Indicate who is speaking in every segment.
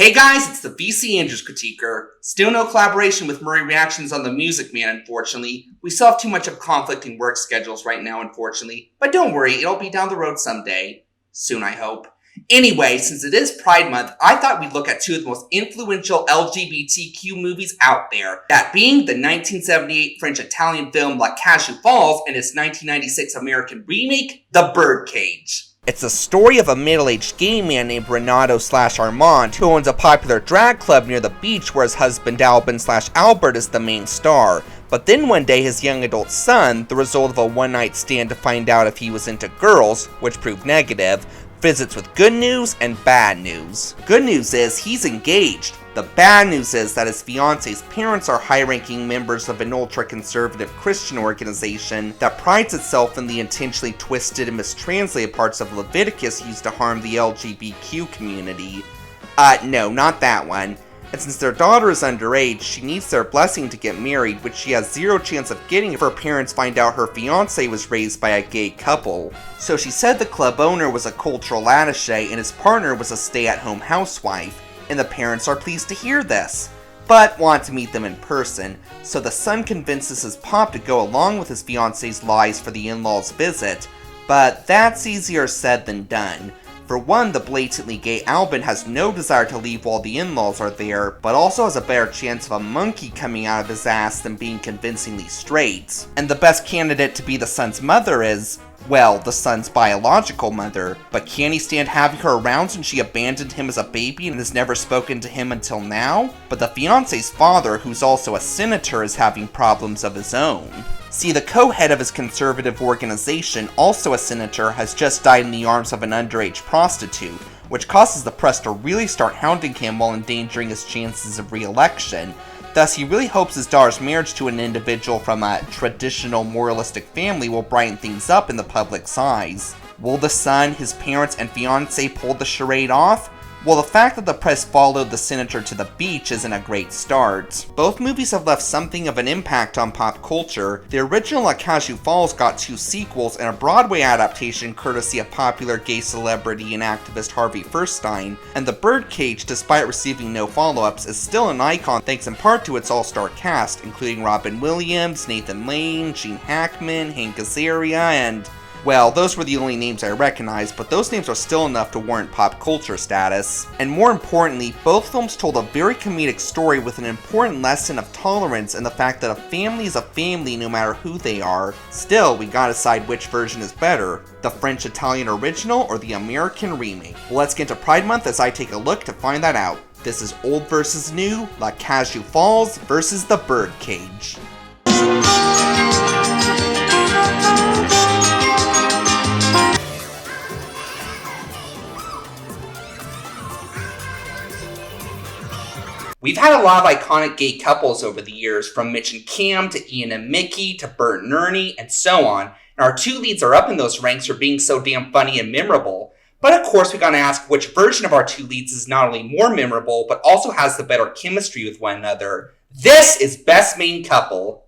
Speaker 1: Hey guys, it's the BC Andrews Critiquer. Still no collaboration with Murray Reactions on The Music Man, unfortunately. We still have too much of conflicting work schedules right now, unfortunately. But don't worry, it'll be down the road someday. Soon, I hope. Anyway, since it is Pride Month, I thought we'd look at two of the most influential LGBTQ movies out there. That being the 1978 French-Italian film Cage Aux Folles and its 1996 American remake, The Birdcage. It's the story of a middle-aged gay man named Renato/Armand who owns a popular drag club near the beach where his husband Albin/Albert is the main star. But then one day his young adult son, the result of a one-night stand to find out if he was into girls, which proved negative, visits with good news and bad news. Good news is he's engaged. The bad news is that his fiance's parents are high-ranking members of an ultra-conservative Christian organization that prides itself in the intentionally twisted and mistranslated parts of Leviticus used to harm the LGBQ community. No, not that one. And since their daughter is underage, she needs their blessing to get married, which she has zero chance of getting if her parents find out her fiancé was raised by a gay couple. So she said the club owner was a cultural attaché and his partner was a stay-at-home housewife. And the parents are pleased to hear this, but want to meet them in person, so the son convinces his pop to go along with his fiancé's lies for the in-laws' visit, but that's easier said than done. For one, the blatantly gay Albin has no desire to leave while the in-laws are there, but also has a better chance of a monkey coming out of his ass than being convincingly straight. And the best candidate to be the son's mother is, well, the son's biological mother, but can he stand having her around since she abandoned him as a baby and has never spoken to him until now? But the fiancé's father, who's also a senator, is having problems of his own. See, the co-head of his conservative organization, also a senator, has just died in the arms of an underage prostitute, which causes the press to really start hounding him while endangering his chances of re-election. Thus, he really hopes his daughter's marriage to an individual from a traditional moralistic family will brighten things up in the public's eyes. Will the son, his parents, and fiancé pull the charade off? Well, the fact that the press followed the senator to the beach isn't a great start. Both movies have left something of an impact on pop culture. The original Cage Aux Folles got 2 sequels and a Broadway adaptation courtesy of popular gay celebrity and activist Harvey Fierstein, and The Birdcage, despite receiving no follow-ups, is still an icon thanks in part to its all-star cast, including Robin Williams, Nathan Lane, Gene Hackman, Hank Azaria, and... well, those were the only names I recognized, but those names are still enough to warrant pop culture status. And more importantly, both films told a very comedic story with an important lesson of tolerance and the fact that a family is a family no matter who they are. Still, we gotta decide which version is better, the French-Italian original or the American remake. Well, let's get into Pride Month as I take a look to find that out. This is old versus new, Cage Aux Folles versus The Birdcage. We've had a lot of iconic gay couples over the years, from Mitch and Cam to Ian and Mickey to Bert and Ernie, and so on, and our 2 leads are up in those ranks for being so damn funny and memorable. But of course we gotta ask which version of our 2 leads is not only more memorable, but also has the better chemistry with one another. This is Best Main Couple.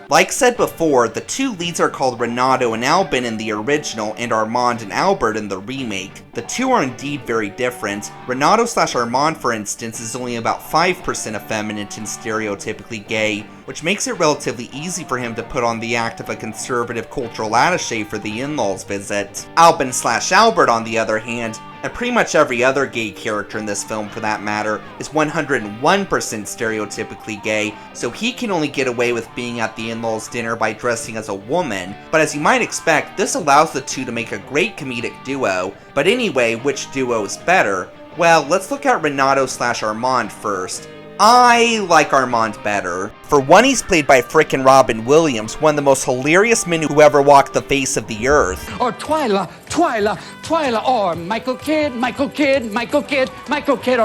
Speaker 1: Like said before, the 2 leads are called Renato and Albin in the original and Armand and Albert in the remake. The 2 are indeed very different. Renato/Armand, for instance, is only about 5% effeminate and stereotypically gay, which makes it relatively easy for him to put on the act of a conservative cultural attaché for the in-laws visit. Albin/Albert, on the other hand, and pretty much every other gay character in this film for that matter, is 101% stereotypically gay, so he can only get away with being at the in-laws dinner by dressing as a woman. But as you might expect, this allows the 2 to make a great comedic duo. But anyway, which duo is better? Well, let's look at Renato/Armand first. I like Armand better. For one, he's played by frickin' Robin Williams, one of the most hilarious men who ever walked the face of the earth.
Speaker 2: Or Twyla, or Michael Kidd, or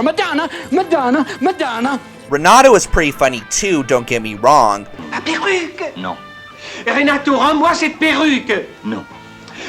Speaker 2: Madonna.
Speaker 1: Renato is pretty funny too, don't get me wrong.
Speaker 3: La perruque!
Speaker 4: Non.
Speaker 3: Renato, rends-moi cette perruque!
Speaker 4: Non.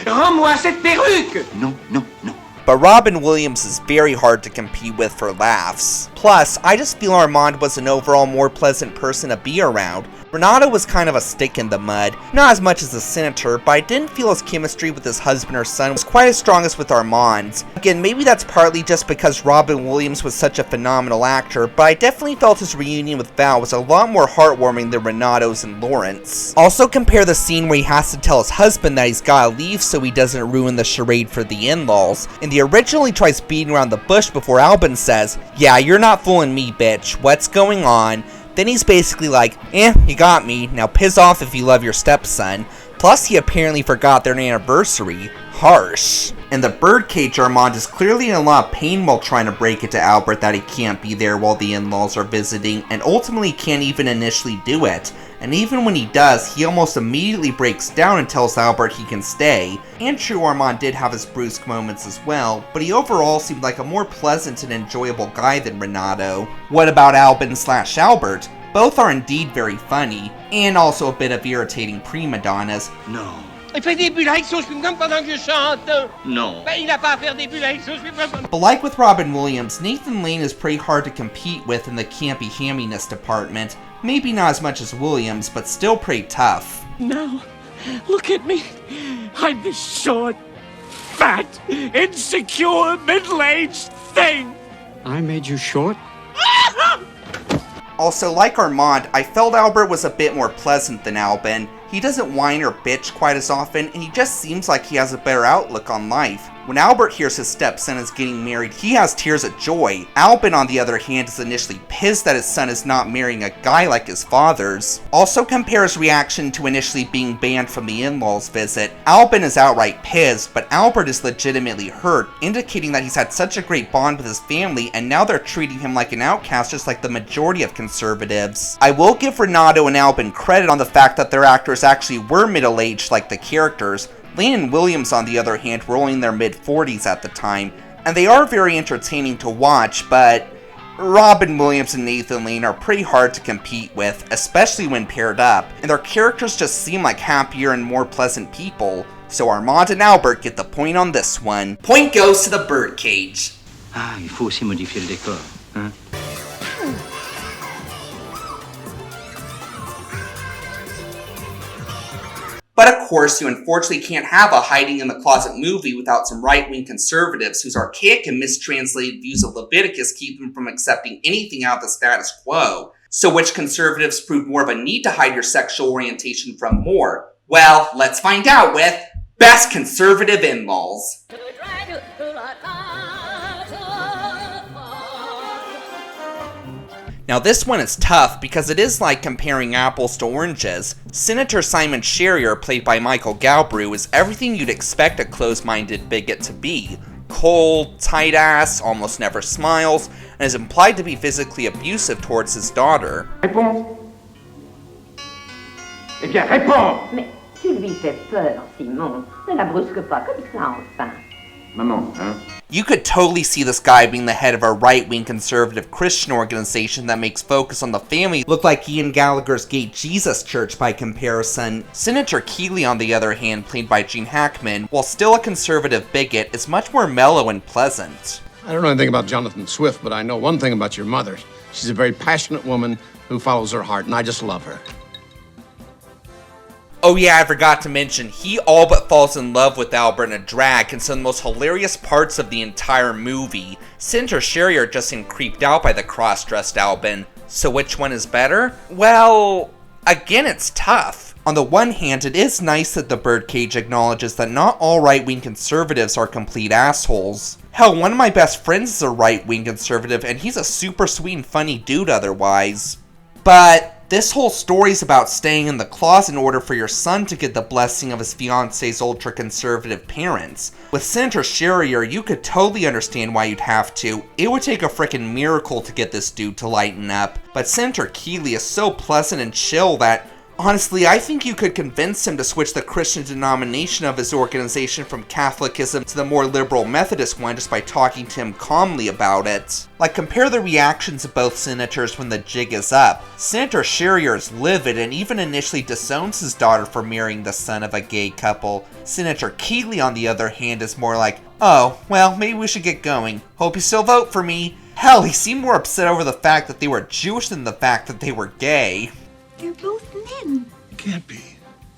Speaker 3: Rends-moi cette perruque!
Speaker 4: Non, non, non.
Speaker 1: But Robin Williams is very hard to compete with for laughs. Plus, I just feel Armand was an overall more pleasant person to be around. Renato was kind of a stick in the mud, not as much as the senator, but I didn't feel his chemistry with his husband or son was quite as strong as with Armand's. Again, maybe that's partly just because Robin Williams was such a phenomenal actor, but I definitely felt his reunion with Val was a lot more heartwarming than Renato's and Lawrence. Also compare the scene where he has to tell his husband that he's gotta leave so he doesn't ruin the charade for the in-laws. In the original, he tries beating around the bush before Albin says, "Yeah, you're not fooling me, bitch. What's going on?" Then he's basically like, you got me, now piss off if you love your stepson. Plus, he apparently forgot their anniversary. Harsh. In the Birdcage, Armand is clearly in a lot of pain while trying to break it to Albert that he can't be there while the in-laws are visiting, and ultimately can't even initially do it. And even when he does, he almost immediately breaks down and tells Albert he can stay. And true, Armand did have his brusque moments as well, but he overall seemed like a more pleasant and enjoyable guy than Renato. What about Albin/Albert? Both are indeed very funny, and also a bit of irritating prima donnas.
Speaker 3: Non. Il fait des bulles avec son chewing-gum pendant que je chante. Non. Ben, il n'a pas à faire des bulles avec son chewing-gum.
Speaker 1: But like with Robin Williams, Nathan Lane is pretty hard to compete with in the campy hamminess department. Maybe not as much as Williams, but still pretty tough.
Speaker 2: Now, look at me. I'm this short, fat, insecure, middle-aged thing. I made you short?
Speaker 1: Also, like Armand, I felt Albert was a bit more pleasant than Albin. He doesn't whine or bitch quite as often, and he just seems like he has a better outlook on life. When Albert hears his stepson is getting married, he has tears of joy. Albin, on the other hand, is initially pissed that his son is not marrying a guy like his father's. Also compare his reaction to initially being banned from the in-laws visit. Albin is outright pissed, but Albert is legitimately hurt, indicating that he's had such a great bond with his family, and now they're treating him like an outcast just like the majority of conservatives. I will give Renato and Albin credit on the fact that their actors actually were middle-aged like the characters. Lane and Williams, on the other hand, were only in their mid-40s at the time, and they are very entertaining to watch, but Robin Williams and Nathan Lane are pretty hard to compete with, especially when paired up, and their characters just seem like happier and more pleasant people, so Armand and Albert get the point on this one. Point goes to the Birdcage.
Speaker 3: Ah, il faut aussi modifier le décor, hein?
Speaker 1: But of course, you unfortunately can't have a hiding in the closet movie without some right-wing conservatives whose archaic and mistranslated views of Leviticus keep them from accepting anything out of the status quo. So which conservatives prove more of a need to hide your sexual orientation from more? Well, let's find out with Best Conservative In-Laws. Now this one is tough because it is like comparing apples to oranges. Senator Simon Sherrier, played by Michael Galbraith, is everything you'd expect a closed-minded bigot to be. Cold, tight-ass, almost never smiles, and is implied to be physically abusive towards his daughter.
Speaker 3: Réponds. Eh bien, réponds.
Speaker 4: Mais tu lui fais peur, Simon. Ne la brusque pas comme ça, enfin.
Speaker 3: Maman, hein?
Speaker 1: You could totally see this guy being the head of a right-wing conservative Christian organization that makes focus on the family look like Ian Gallagher's Gay Jesus Church by comparison. Senator Keeley, on the other hand, played by Gene Hackman, while still a conservative bigot, is much more mellow and pleasant.
Speaker 5: I don't know anything about Jonathan Swift, but I know one thing about your mother. She's a very passionate woman who follows her heart, and I just love her.
Speaker 1: Oh yeah, I forgot to mention, he all but falls in love with Albert in a drag, and some of the most hilarious parts of the entire movie. Senator Sherrier just seemed creeped out by the cross-dressed Albin. So which one is better? Well, again, it's tough. On the one hand, it is nice that the Birdcage acknowledges that not all right-wing conservatives are complete assholes. Hell, one of my best friends is a right-wing conservative, and he's a super sweet and funny dude otherwise. But this whole story's about staying in the closet in order for your son to get the blessing of his fiance's ultra-conservative parents. With Senator Sherrier, you could totally understand why you'd have to. It would take a frickin' miracle to get this dude to lighten up. But Senator Keeley is so pleasant and chill that, honestly, I think you could convince him to switch the Christian denomination of his organization from Catholicism to the more liberal Methodist one just by talking to him calmly about it. Like, compare the reactions of both senators when the jig is up. Senator Sherrier is livid and even initially disowns his daughter for marrying the son of a gay couple. Senator Keeley, on the other hand, is more like, oh, well, maybe we should get going. Hope you still vote for me. Hell, he seemed more upset over the fact that they were Jewish than the fact that they were gay.
Speaker 6: They're both men.
Speaker 5: Can't be.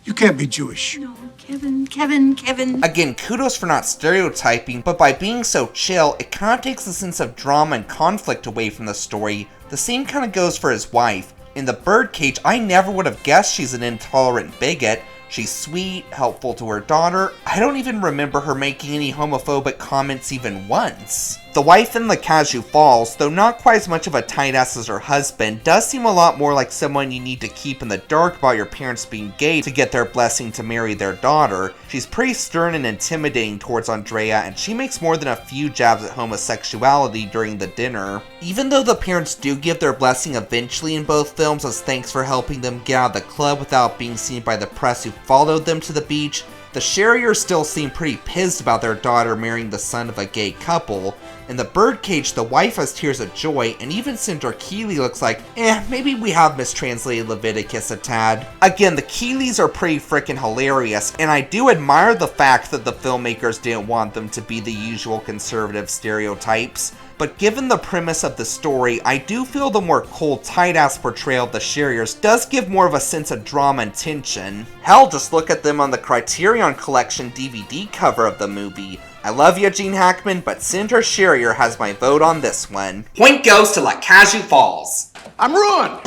Speaker 5: You can't be Jewish.
Speaker 6: No, Kevin.
Speaker 1: Again, kudos for not stereotyping, but by being so chill, it kind of takes the sense of drama and conflict away from the story. The same kind of goes for his wife. In the Birdcage, I never would have guessed she's an intolerant bigot. She's sweet, helpful to her daughter. I don't even remember her making any homophobic comments even once. The wife in the Cage Aux Folles, though not quite as much of a tight ass as her husband, does seem a lot more like someone you need to keep in the dark about your parents being gay to get their blessing to marry their daughter. She's pretty stern and intimidating towards Andrea, and she makes more than a few jabs at homosexuality during the dinner. Even though the parents do give their blessing eventually in both films as thanks for helping them get out of the club without being seen by the press who followed them to the beach, the Sherriers still seem pretty pissed about their daughter marrying the son of a gay couple. In the Birdcage, the wife has tears of joy, and even Senator Keeley looks like, maybe we have mistranslated Leviticus a tad. Again, the Keeleys are pretty freaking hilarious, and I do admire the fact that the filmmakers didn't want them to be the usual conservative stereotypes. But given the premise of the story, I do feel the more cold, tight-ass portrayal of the Sherriers does give more of a sense of drama and tension. Hell, just look at them on the Criterion Collection DVD cover of the movie. I love you, Gene Hackman, but Senator Sherrier has my vote on this one. Point goes to La Cage Aux Folles.
Speaker 5: I'm ruined!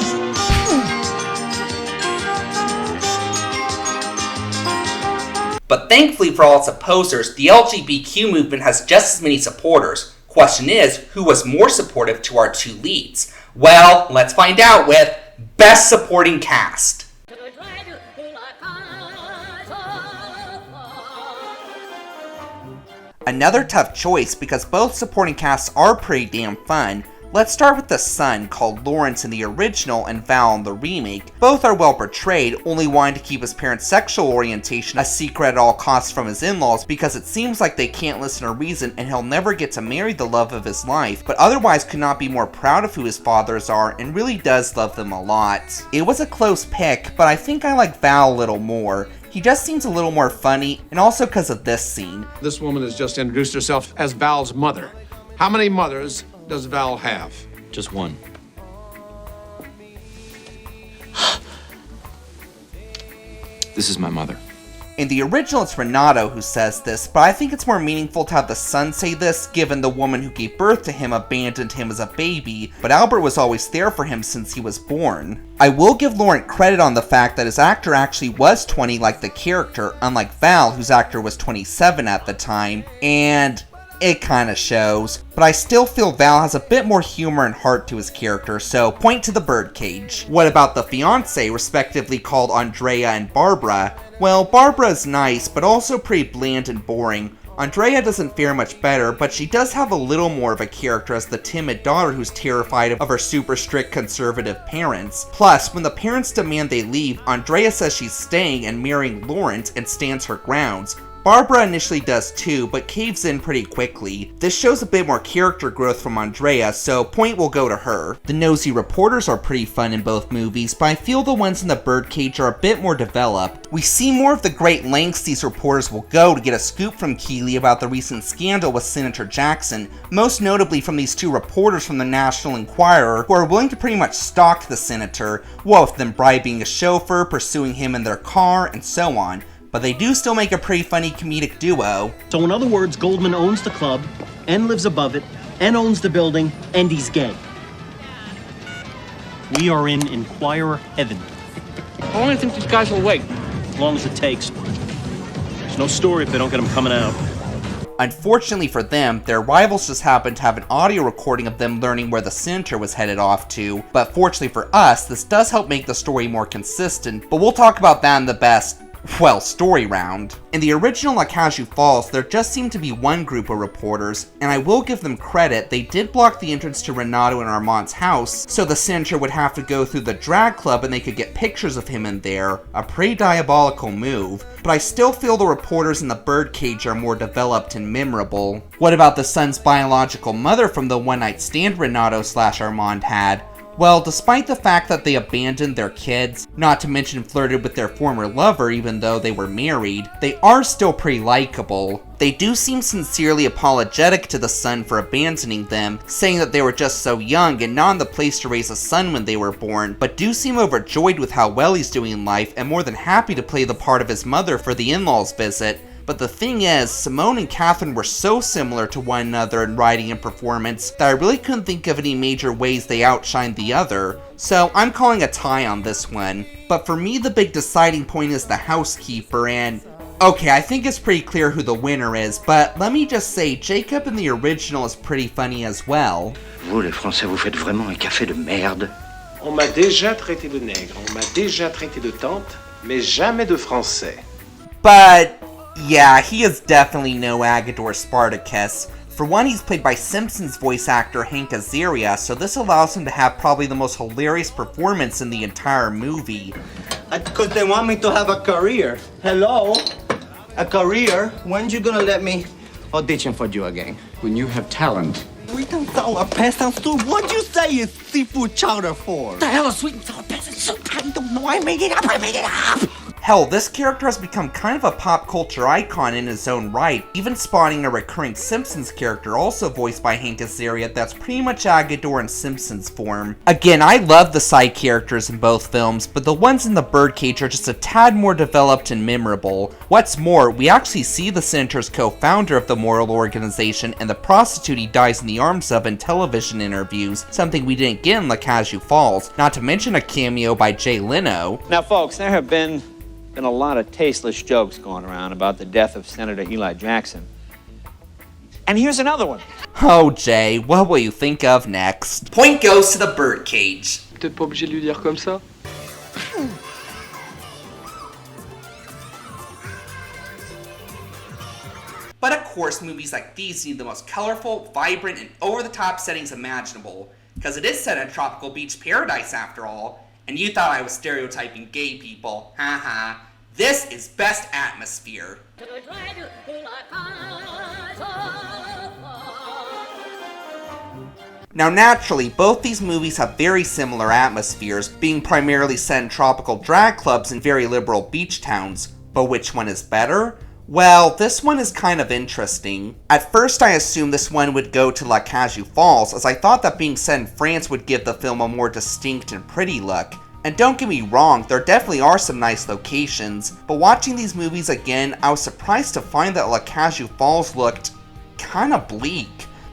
Speaker 1: But thankfully for all its opposers, the LGBQ movement has just as many supporters. Question is, who was more supportive to our two leads? Well, let's find out with Best Supporting Cast. Another tough choice because both supporting casts are pretty damn fun. Let's start with the son, called Lawrence in the original and Val in the remake. Both are well portrayed, only wanting to keep his parents' sexual orientation a secret at all costs from his in-laws because it seems like they can't listen or reason and he'll never get to marry the love of his life, but otherwise could not be more proud of who his fathers are and really does love them a lot. It was a close pick, but I think I like Val a little more. He just seems a little more funny, and also because of this scene.
Speaker 5: This woman has just introduced herself as Val's mother. How many mothers does Val have?
Speaker 7: Just one. This is my mother.
Speaker 1: In the original, it's Renato who says this, but I think it's more meaningful to have the son say this, given the woman who gave birth to him abandoned him as a baby, but Albert was always there for him since he was born. I will give Laurent credit on the fact that his actor actually was 20 like the character, unlike Val, whose actor was 27 at the time, and it kinda shows. But I still feel Val has a bit more humor and heart to his character, so point to the Birdcage. What about the fiancé, respectively called Andrea and Barbara? Well, Barbara is nice, but also pretty bland and boring. Andrea doesn't fare much better, but she does have a little more of a character as the timid daughter who's terrified of her super strict conservative parents. Plus, when the parents demand they leave, Andrea says she's staying and marrying Lawrence and stands her grounds. Barbara initially does too, but caves in pretty quickly. This shows a bit more character growth from Andrea, so point will go to her. The nosy reporters are pretty fun in both movies, but I feel the ones in the Birdcage are a bit more developed. We see more of the great lengths these reporters will go to get a scoop from Keeley about the recent scandal with Senator Jackson, most notably from these two reporters from the National Enquirer who are willing to pretty much stalk the senator, with them bribing a chauffeur, pursuing him in their car, and so on. But they do still make a pretty funny comedic duo.
Speaker 8: So in other words, Goldman owns the club, and lives above it, and owns the building, and he's gay. We are in Enquirer heaven.
Speaker 3: How long do you think these guys will wait?
Speaker 8: As long as it takes. There's no story if they don't get them coming out.
Speaker 1: Unfortunately for them, their rivals just happened to have an audio recording of them learning where the senator was headed off to, but fortunately for us, this does help make the story more consistent, but we'll talk about that in the best story round. In the original La Cage Aux Folles, there just seemed to be one group of reporters, and I will give them credit, they did block the entrance to Renato and Armand's house, so the senator would have to go through the drag club and they could get pictures of him in there. A pretty diabolical move, but I still feel the reporters in the Birdcage are more developed and memorable. What about the son's biological mother from the one-night stand Renato/Armand had? Well, despite the fact that they abandoned their kids, not to mention flirted with their former lover even though they were married, they are still pretty likable. They do seem sincerely apologetic to the son for abandoning them, saying that they were just so young and not in the place to raise a son when they were born, but do seem overjoyed with how well he's doing in life and more than happy to play the part of his mother for the in-laws visit. But the thing is, Simone and Catherine were so similar to one another in writing and performance that I really couldn't think of any major ways they outshined the other. So I'm calling a tie on this one. But for me, the big deciding point is the housekeeper, and okay, I think it's pretty clear who the winner is, but let me just say, Jacob in the original is pretty funny as well.
Speaker 9: Vous les Français, vous faites vraiment un café de merde.
Speaker 10: On m'a déjà traité de nègre, on m'a déjà traité de tante, mais jamais de français.
Speaker 1: But yeah, he is definitely no Agador Spartacus. For one, he's played by Simpsons voice actor Hank Azaria, so this allows him to have probably the most hilarious performance in the entire movie.
Speaker 11: Because they want me to have a career. Hello? A career? When you gonna let me audition for you again?
Speaker 2: When you have talent.
Speaker 11: Sweet and sour peasant soup? What you say is seafood chowder for?
Speaker 2: The hell is sweet and sour peasant soup?
Speaker 11: I don't know, I made it up!
Speaker 1: Hell, this character has become kind of a pop culture icon in his own right, even spawning a recurring Simpsons character also voiced by Hank Azaria that's pretty much Agador in Simpsons form. Again, I love the side characters in both films, but the ones in the Birdcage are just a tad more developed and memorable. What's more, we actually see the Senator's co-founder of the moral organization and the prostitute he dies in the arms of in television interviews, something we didn't get in Cage Aux Folles, not to mention a cameo by Jay Leno.
Speaker 12: Now folks, there have been a lot of tasteless jokes going around about the death of Senator Eli Jackson. And here's another one.
Speaker 1: Oh Jay, what will you think of next? Point goes to the Birdcage.
Speaker 13: Peut-être pas obligé de lui dire comme ça.
Speaker 1: But of course, movies like these need the most colorful, vibrant, and over-the-top settings imaginable, because it is set in a tropical beach paradise after all, and you thought I was stereotyping gay people. Haha. This is best atmosphere. Now naturally, both these movies have very similar atmospheres, being primarily set in tropical drag clubs and very liberal beach towns. But which one is better? Well, this one is kind of interesting. At first I assumed this one would go to Cage Aux Folles, as I thought that being set in France would give the film a more distinct and pretty look. And don't get me wrong, there definitely are some nice locations, but watching these movies again, I was surprised to find that Cage Aux Folles looked kinda bleak.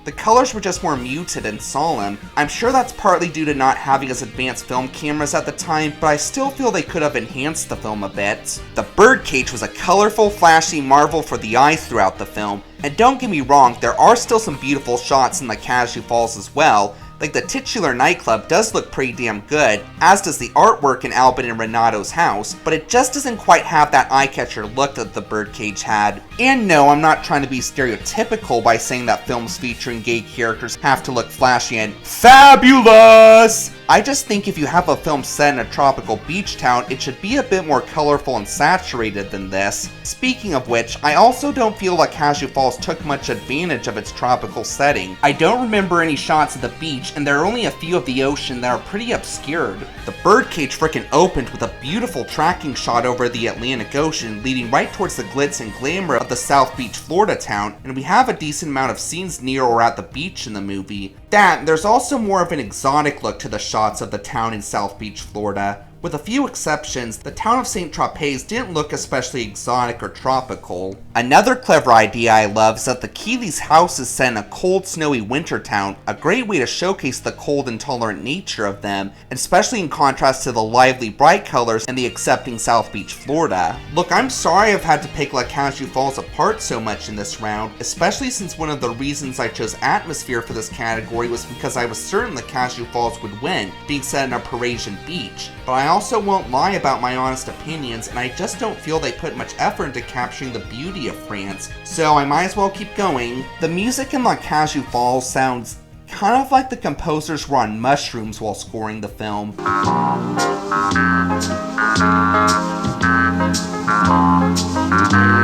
Speaker 1: The colors were just more muted and solemn. I'm sure that's partly due to not having as advanced film cameras at the time, but I still feel they could have enhanced the film a bit. The Birdcage was a colorful, flashy marvel for the eyes throughout the film, and don't get me wrong, there are still some beautiful shots in Cage Aux Folles as well. Like the titular nightclub does look pretty damn good, as does the artwork in Albin and Renato's house, but it just doesn't quite have that eye-catcher look that the Birdcage had. And no, I'm not trying to be stereotypical by saying that films featuring gay characters have to look flashy and fabulous! I just think if you have a film set in a tropical beach town, it should be a bit more colorful and saturated than this. Speaking of which, I also don't feel Cage Aux Folles took much advantage of its tropical setting. I don't remember any shots of the beach, and there are only a few of the ocean that are pretty obscured. The Birdcage frickin' opened with a beautiful tracking shot over the Atlantic Ocean, leading right towards the glitz and glamour of the South Beach, Florida town, and we have a decent amount of scenes near or at the beach in the movie. There's also more of an exotic look to the shots of the town in South Beach, Florida. With a few exceptions, the town of St. Tropez didn't look especially exotic or tropical. Another clever idea I love is that the Keeley's house is set in a cold, snowy winter town, a great way to showcase the cold, intolerant nature of them, especially in contrast to the lively, bright colors in the accepting South Beach, Florida. Look, I'm sorry I've had to pick Cage Aux Folles apart so much in this round, especially since one of the reasons I chose atmosphere for this category was because I was certain Cage Aux Folles would win, being set in a Parisian beach. But I also won't lie about my honest opinions, and I just don't feel they put much effort into capturing the beauty of France, so I might as well keep going. The music in Cage Aux Folles sounds kind of like the composers were on mushrooms while scoring the film.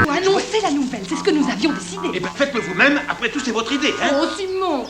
Speaker 6: Annoncez la nouvelle, c'est ce que nous avions décidé.
Speaker 3: Eh ben faites-le vous-même, après tout, c'est votre idée, hein?
Speaker 6: Oh, Simon!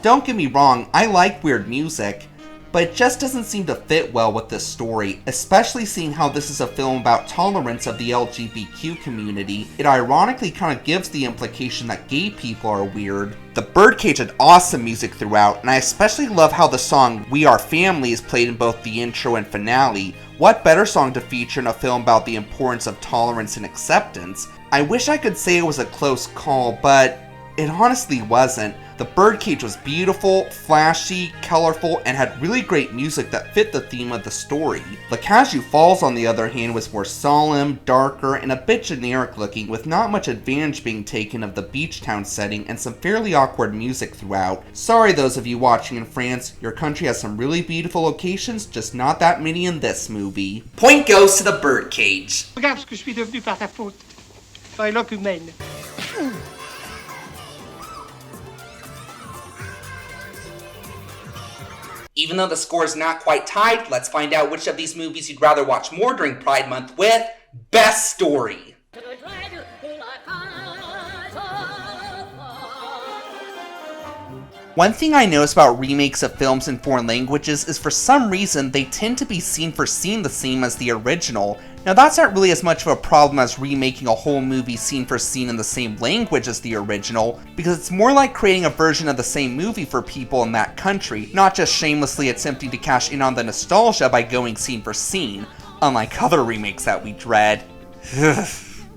Speaker 1: Don't get me wrong, I like weird music, but it just doesn't seem to fit well with this story, especially seeing how this is a film about tolerance of the LGBTQ community. It ironically kind of gives the implication that gay people are weird. The Birdcage had awesome music throughout, and I especially love how the song We Are Family is played in both the intro and finale. What better song to feature in a film about the importance of tolerance and acceptance? I wish I could say it was a close call, but it honestly wasn't. The Birdcage was beautiful, flashy, colorful, and had really great music that fit the theme of the story. The Cage Aux Folles, on the other hand, was more solemn, darker, and a bit generic looking, with not much advantage being taken of the beach town setting and some fairly awkward music throughout. Sorry those of you watching in France, your country has some really beautiful locations, just not that many in this movie. Point goes to the Birdcage.
Speaker 3: Regarde ce que je suis devenu par ta faute. Par l'éloque humaine.
Speaker 1: Even though the score is not quite tied, let's find out which of these movies you'd rather watch more during Pride Month with Best Story. One thing I notice about remakes of films in foreign languages is for some reason they tend to be scene for scene the same as the original. Now that's not really as much of a problem as remaking a whole movie scene for scene in the same language as the original, because it's more like creating a version of the same movie for people in that country, not just shamelessly attempting to cash in on the nostalgia by going scene for scene, unlike other remakes that we dread.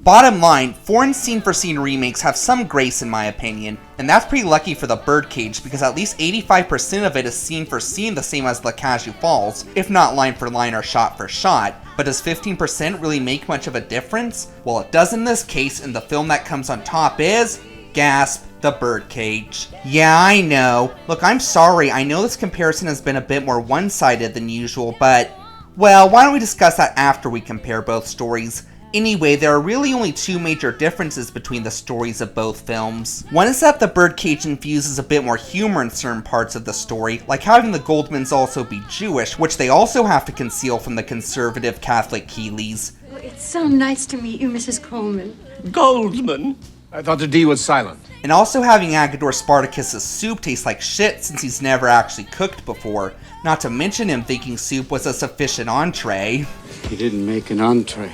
Speaker 1: Bottom line, foreign scene-for-scene remakes have some grace in my opinion, and that's pretty lucky for the Birdcage because at least 85% of it is scene-for-scene the same as the Cage Aux Folles, if not line-for-line or shot-for-shot. But does 15% really make much of a difference? Well, it does in this case, and the film that comes on top is, gasp, the Birdcage. Yeah, I know. Look, I'm sorry, I know this comparison has been a bit more one-sided than usual, but, well, why don't we discuss that after we compare both stories? Anyway, there are really only two major differences between the stories of both films. One is that the Birdcage infuses a bit more humor in certain parts of the story, like having the Goldmans also be Jewish, which they also have to conceal from the conservative Catholic Keeleys.
Speaker 6: Oh, it's so nice to meet you, Mrs. Coleman.
Speaker 2: Goldman?
Speaker 5: I thought the D was silent.
Speaker 1: And also having Agador Spartacus's soup taste like shit since he's never actually cooked before, not to mention him thinking soup was a sufficient entree.
Speaker 2: He didn't make an entree.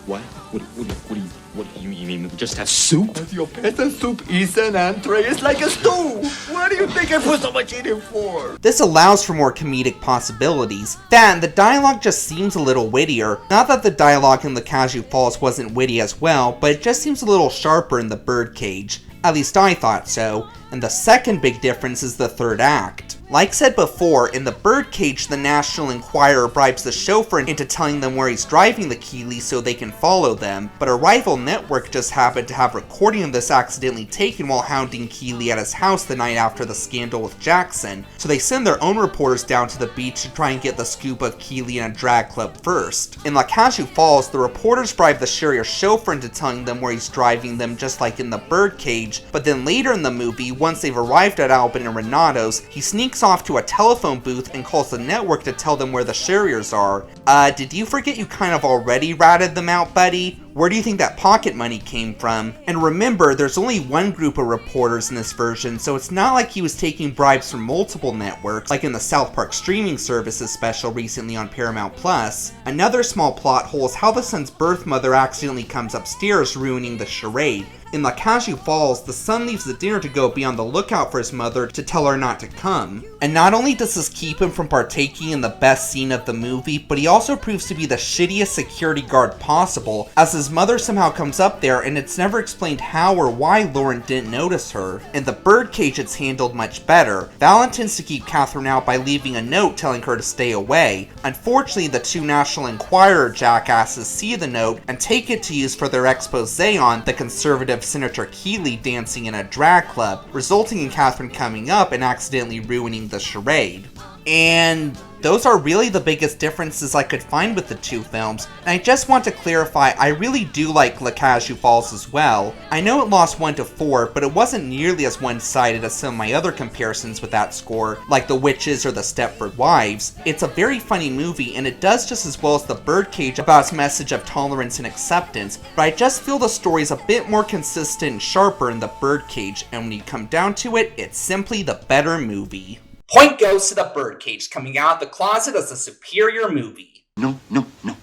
Speaker 2: What? What do you mean? Just have soup?
Speaker 11: Your peasant soup is an entree. It's like a stew. What do you think I put so much in it for?
Speaker 1: This allows for more comedic possibilities. Then, the dialogue just seems a little wittier. Not that the dialogue in the Cage Aux Folles wasn't witty as well, but it just seems a little sharper in the Birdcage. At least I thought so. And the second big difference is the third act. Like said before, in the Birdcage, the National Enquirer bribes the chauffeur into telling them where he's driving the Keeleys so they can follow them, but a rival network just happened to have recording of this accidentally taken while hounding Keeley at his house the night after the scandal with Jackson, so they send their own reporters down to the beach to try and get the scoop of Keeley in a drag club first. In La Cage Aux Folles, the reporters bribe the Sherrier chauffeur into telling them where he's driving them just like in the Birdcage, but then later in the movie, once they've arrived at Albin and Renato's, he sneaks off to a telephone booth and calls the network to tell them where the Sherriers are. Did you forget you kind of already ratted them out, buddy? Where do you think that pocket money came from? And remember, there's only one group of reporters in this version, so it's not like he was taking bribes from multiple networks, like in the South Park streaming services special recently on Paramount+. Another small plot hole is how the son's birth mother accidentally comes upstairs, ruining the charade. In La Cage Aux Folles, the son leaves the dinner to go be on the lookout for his mother to tell her not to come. And not only does this keep him from partaking in the best scene of the movie, but he also proves to be the shittiest security guard possible, as his mother somehow comes up there and it's never explained how or why Lauren didn't notice her. In the Birdcage, it's handled much better. Val intends to keep Catherine out by leaving a note telling her to stay away. Unfortunately, the two National Enquirer jackasses see the note and take it to use for their expose on the conservative Senator Keeley dancing in a drag club, resulting in Catherine coming up and accidentally ruining the charade. And Those are really the biggest differences I could find with the two films, and I just want to clarify I really do like Cage Aux Folles as well. I know it lost 1 to 4, but it wasn't nearly as one-sided as some of my other comparisons with that score, like The Witches or The Stepford Wives. It's a very funny movie, and it does just as well as The Birdcage about its message of tolerance and acceptance, but I just feel the story is a bit more consistent and sharper in The Birdcage, and when you come down to it, it's simply the better movie. Point goes to The Birdcage coming out of the closet as a superior movie.
Speaker 9: Non, non, non.